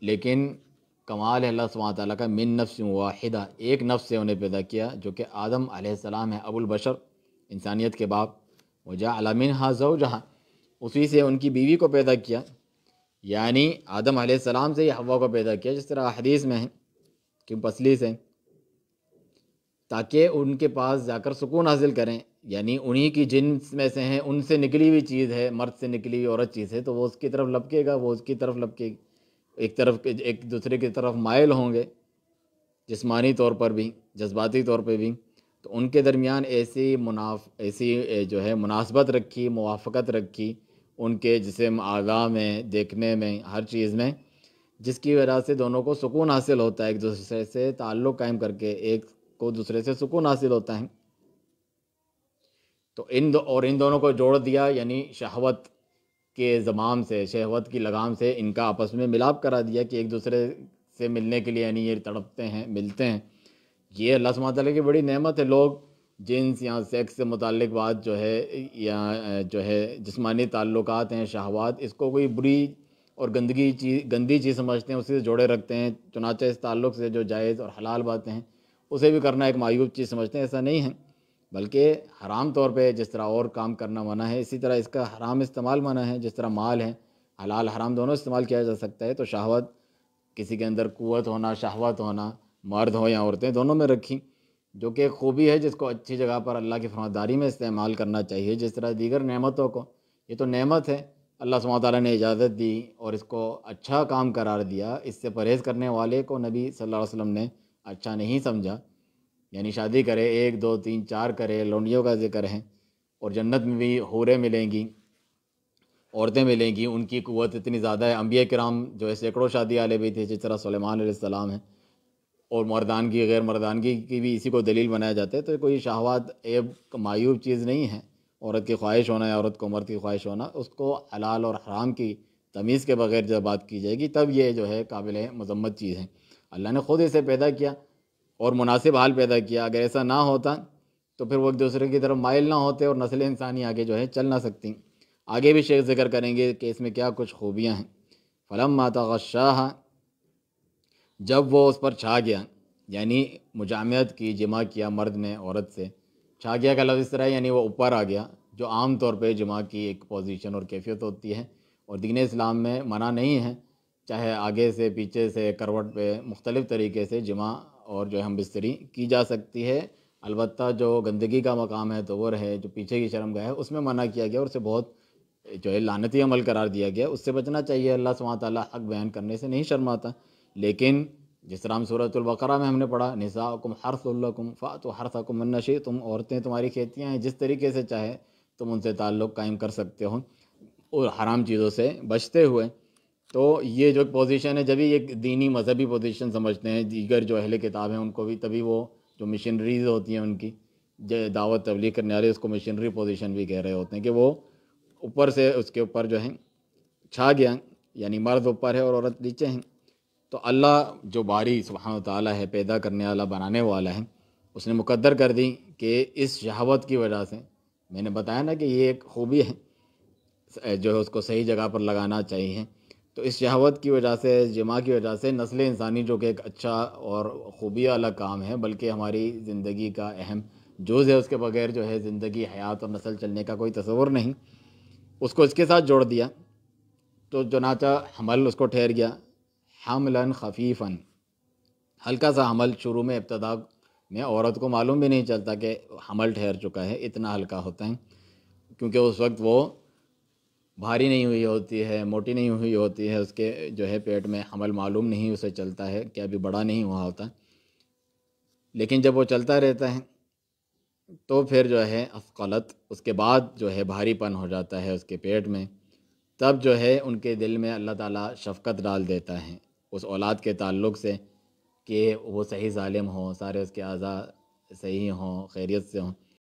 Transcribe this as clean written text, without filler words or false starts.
لیکن کمال ہے اللہ سبحانہ تعالیٰ کا، من نفس واحدہ، ایک نفس سے انہیں پیدا کیا جو کہ آدم علیہ السلام ہے، ابو البشر، انسانیت کے باپ۔ وجعل منہا زوجہا، اسی سے ان کی بیوی کو پیدا کیا، یعنی آدم علیہ السلام سے ہی حوا کو پیدا کیا، جس طرح حدیث میں ہے کہ پسلی سے، تاکہ ان کے پاس جا کر سکون حاصل کریں، یعنی انہی کی جنس میں سے ہیں، ان سے نکلی ہوئی چیز ہے، مرد سے نکلی ہوئی عورت چیز ہے، تو وہ اس کی طرف لپکے گا، وہ اس کی طرف لپکے گی، ایک دوسرے کی طرف مائل ہوں گے، جسمانی طور پر بھی، جذباتی طور پہ بھی۔ تو ان کے درمیان ایسی جو ہے مناسبت رکھی، موافقت رکھی ان کے جسم، اعضاء میں، دیکھنے میں، ہر چیز میں، جس کی وجہ سے دونوں کو سکون حاصل ہوتا ہے، ایک دوسرے سے تعلق قائم کر کے ایک کو دوسرے سے سکون حاصل ہوتا ہے۔ تو ان دونوں کو جوڑ دیا، یعنی شہوت کے زمام سے، شہوت کی لگام سے ان کا آپس میں ملاپ کرا دیا کہ ایک دوسرے سے ملنے کے لیے یعنی یہ تڑپتے ہیں، ملتے ہیں۔ یہ اللہ سبحانہ تعالیٰ کی بڑی نعمت ہے۔ لوگ جنس یا سیکس سے متعلق بات جو ہے، یا جو ہے جسمانی تعلقات ہیں، شہوات، اس کو کوئی بری اور گندی چیز سمجھتے ہیں، اسی سے جوڑے رکھتے ہیں، چنانچہ اس تعلق سے جو جائز اور حلال باتیں ہیں اسے بھی کرنا ایک معیوب چیز سمجھتے ہیں۔ ایسا نہیں ہے، بلکہ حرام طور پہ جس طرح اور کام کرنا منع ہے، اسی طرح اس کا حرام استعمال منع ہے۔ جس طرح مال ہے، حلال حرام دونوں استعمال کیا جا سکتا ہے، تو شہوت، کسی کے اندر قوت ہونا، شہوت ہونا، مرد ہو یا عورتیں، دونوں میں رکھی، جو کہ ایک خوبی ہے جس کو اچھی جگہ پر اللہ کی فرمانبرداری میں استعمال کرنا چاہیے۔ جس طرح دیگر نعمتوں کو، یہ تو نعمت ہے، اللہ سبحانہ تعالیٰ نے اجازت دی اور اس کو اچھا کام قرار دیا، اس سے پرہیز کرنے والے کو نبی صلی اللہ علیہ وسلم نے اچھا نہیں سمجھا، یعنی شادی کرے، 1 2 3 4 کرے، لونڈیوں کا ذکر ہے، اور جنت میں بھی حوریں ملیں گی، عورتیں ملیں گی، ان کی قوت اتنی زیادہ ہے۔ انبیاء کرام جو ہے سینکڑوں شادی والے بھی تھے، جس طرح سلیمان علیہ السلام ہیں، اور مردانگی غیر مردانگی کی بھی اسی کو دلیل بنایا جاتا ہے۔ تو کوئی شہوات عیب معیوب چیز نہیں ہے، عورت کی خواہش ہونا یا عورت کو مرد کی خواہش ہونا، اس کو حلال اور حرام کی تمیز کے بغیر جب بات کی جائے گی تب یہ جو ہے قابل مذمت چیز ہے۔ اللہ نے خود اسے پیدا کیا اور مناسب حال پیدا کیا، اگر ایسا نہ ہوتا تو پھر وہ ایک دوسرے کی طرف مائل نہ ہوتے اور نسل انسانی آگے جو ہے چل نہ سکتی۔ آگے بھی شیخ ذکر کریں گے کہ اس میں کیا کچھ خوبیاں ہیں۔ فلما تغشاها، جب وہ اس پر چھا گیا، یعنی مجامعت کی، جماع کیا مرد نے عورت سے۔ چھا گیا کا لفظ اس طرح ہے، یعنی وہ اوپر آ گیا، جو عام طور پہ جماع کی ایک پوزیشن اور کیفیت ہوتی ہے، اور دین اسلام میں منع نہیں ہے، چاہے آگے سے، پیچھے سے، کروٹ پہ، مختلف طریقے سے جماع اور جو ہم بستری کی جا سکتی ہے۔ البتہ جو گندگی کا مقام ہے تو وہ رہے، جو پیچھے کی شرمگاہ ہے اس میں منع کیا گیا، اور اسے بہت جو ہے لعنتی عمل قرار دیا گیا، اس سے بچنا چاہیے۔ اللہ سبحانہ تعالیٰ حق بیان کرنے سے نہیں شرماتا، لیکن جس طرح ہم سورۃ البقرہ میں ہم نے پڑھا، نساؤکم حرث لکم فأتوا حرثکم من شئتم، عورتیں تمہاری کھیتیاں ہیں، جس طریقے سے چاہے تم ان سے تعلق قائم کر سکتے ہو، اور حرام چیزوں سے بچتے ہوئے۔ تو یہ جو پوزیشن ہے، جب یہ دینی مذہبی پوزیشن سمجھتے ہیں دیگر جو اہل کتاب ہیں ان کو بھی، تبھی وہ جو مشنریز ہوتی ہیں ان کی دعوت تبلیغ کرنے والے، اس کو مشنری پوزیشن بھی کہہ رہے ہوتے ہیں، کہ وہ اوپر سے اس کے اوپر جو ہے چھا گیا، یعنی مرد اوپر ہے اور عورت نیچے ہیں۔ تو اللہ جو باری سبحانہ تعالیٰ ہے، پیدا کرنے والا، بنانے والا ہے، اس نے مقدر کر دی کہ اس شہوت کی وجہ سے، میں نے بتایا نا کہ یہ ایک خوبی ہے جو ہے اس کو صحیح جگہ پر لگانا چاہیے، تو اس شہوت کی وجہ سے، جماع کی وجہ سے نسل انسانی، جو کہ ایک اچھا اور خوبی والا کام ہے، بلکہ ہماری زندگی کا اہم جز ہے، اس کے بغیر جو ہے زندگی، حیات اور نسل چلنے کا کوئی تصور نہیں، اس کو اس کے ساتھ جوڑ دیا، تو چنانچہ حمل اس کو ٹھہر گیا، حملا خفیفا، ہلکا سا حمل۔ شروع میں، ابتدا میں عورت کو معلوم بھی نہیں چلتا کہ حمل ٹھہر چکا ہے، اتنا ہلکا ہوتا ہے، کیونکہ اس وقت وہ بھاری نہیں ہوئی ہوتی ہے، موٹی نہیں ہوئی ہوتی ہے، اس کے جو ہے پیٹ میں حمل معلوم نہیں اسے چلتا ہے کہ ابھی بڑا نہیں ہوا ہوتا۔ لیکن جب وہ چلتا رہتا ہے تو پھر جو ہے اثقلت، اس کے بعد جو ہے بھاری پن ہو جاتا ہے اس کے پیٹ میں، تب جو ہے ان کے دل میں اللہ تعالیٰ شفقت ڈال دیتا ہے اس اولاد کے تعلق سے، کہ وہ صحیح سالم ہوں، سارے اس کے اعضاء صحیح ہوں، خیریت سے ہوں۔